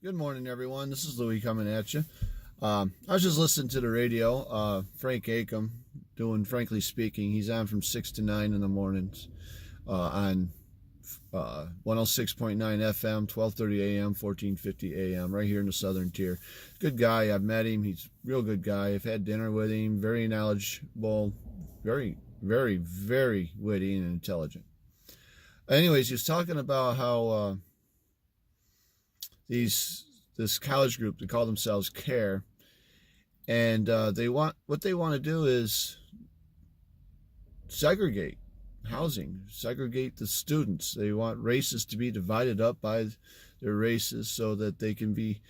Good morning, everyone. This is Lewie coming at you. I was just listening to the radio. Frank Acom doing Frankly Speaking. He's on from 6 to 9 in the mornings on 106.9 FM, 12:30 a.m., 14:50 a.m., right here in the Southern Tier. Good guy. I've met him. He's a real good guy. I've had dinner with him. Very knowledgeable, very, very, very witty and intelligent. Anyways, he was talking about how this college group, they call themselves CARE, and what they want to do is segregate housing, segregate the students. They want races to be divided up by their races so that they can be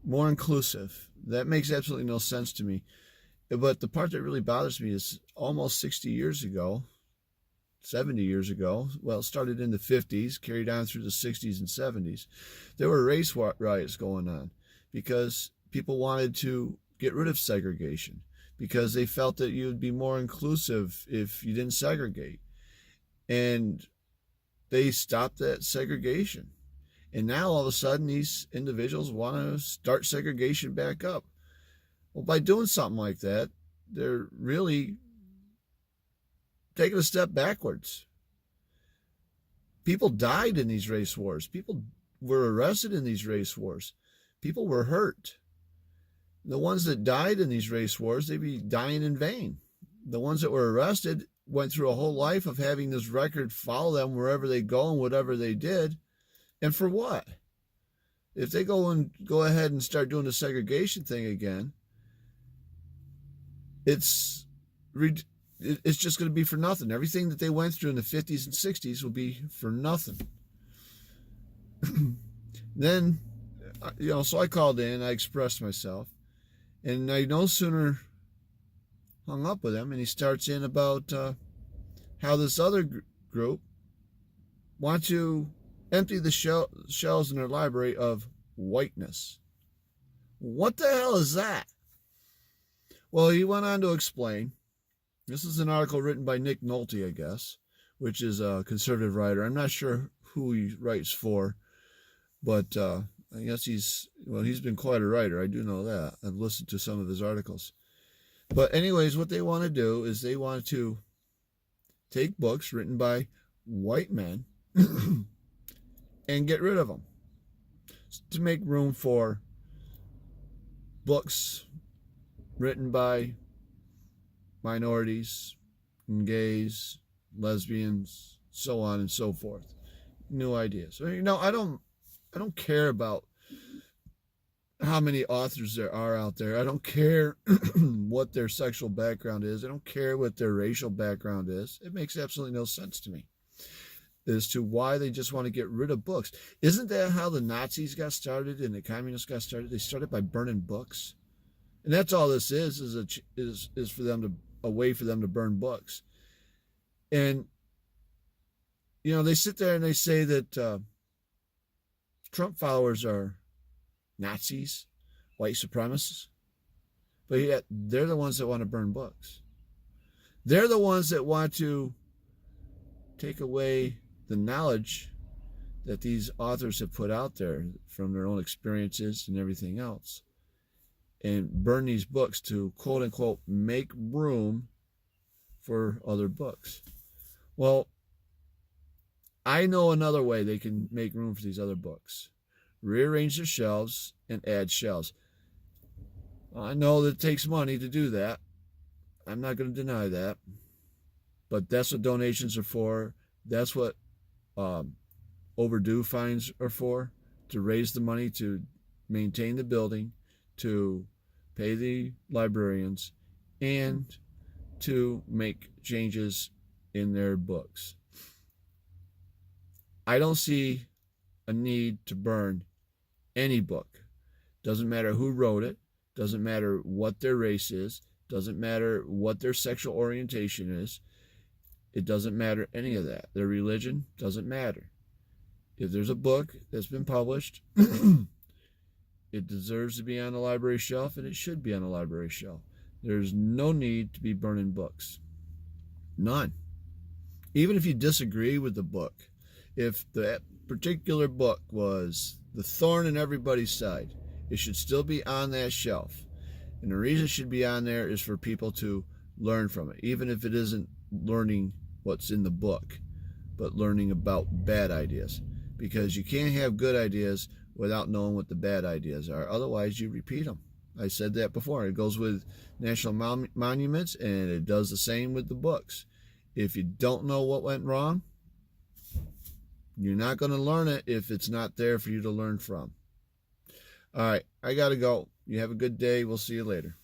more inclusive. That makes absolutely no sense to me. But the part that really bothers me is almost 60 years ago, 70 years ago, well, it started in the 50s, carried on through the 60s and 70s, there were race riots going on because people wanted to get rid of segregation because they felt that you would be more inclusive if you didn't segregate. And they stopped that segregation. And now all of a sudden these individuals want to start segregation back up. Well, by doing something like that, they're really taking a step backwards. People died in these race wars. People were arrested in these race wars. People were hurt. The ones that died in these race wars, they'd be dying in vain. The ones that were arrested went through a whole life of having this record follow them wherever they go and whatever they did. And for what? If they go ahead and start doing the segregation thing again, it's just going to be for nothing. Everything that they went through in the 50s and 60s will be for nothing. Then, so I called in, I expressed myself, and I no sooner hung up with him, and he starts in about how this other group want to empty the shelves in their library of whiteness. What the hell is that? Well, he went on to explain. This is an article written by Nick Nolte, I guess, which is a conservative writer. I'm not sure who he writes for, but I guess he's been quite a writer. I do know that. I've listened to some of his articles. But anyways, what they want to do is they want to take books written by white men and get rid of them to make room for books written by minorities and gays, lesbians, so on and so forth. New ideas. I don't care about how many authors there are out there. I don't care what their sexual background is. I don't care what their racial background is. It makes absolutely no sense to me as to why they just want to get rid of books. Isn't that how the Nazis got started and the communists got started? They started by burning books. And that's all this is for them a way for them to burn books. And they sit there and they say that Trump followers are Nazis, white supremacists, but yet they're the ones that want to burn books. They're the ones that want to take away the knowledge that these authors have put out there from their own experiences and everything else, and burn these books to, quote unquote, make room for other books. Well, I know another way they can make room for these other books. Rearrange their shelves and add shelves. I know that it takes money to do that. I'm not going to deny that. But that's what donations are for. That's what overdue fines are for, to raise the money to maintain the building, to pay the librarians, and to make changes in their books. I don't see a need to burn any book. Doesn't matter who wrote it, doesn't matter what their race is, doesn't matter what their sexual orientation is. It doesn't matter any of that. Their religion doesn't matter. If there's a book that's been published, it deserves to be on the library shelf, and it should be on the library shelf. There's no need to be burning books. None. Even if you disagree with the book, if the particular book was The Thorn in Everybody's Side. It should still be on that shelf. And the reason it should be on there is for people to learn from it, even if it isn't learning what's in the book, but learning about bad ideas. Because you can't have good ideas without knowing what the bad ideas are. Otherwise, you repeat them. I said that before. It goes with national monuments, and it does the same with the books. If you don't know what went wrong, you're not going to learn it if it's not there for you to learn from. All right, I got to go. You have a good day. We'll see you later.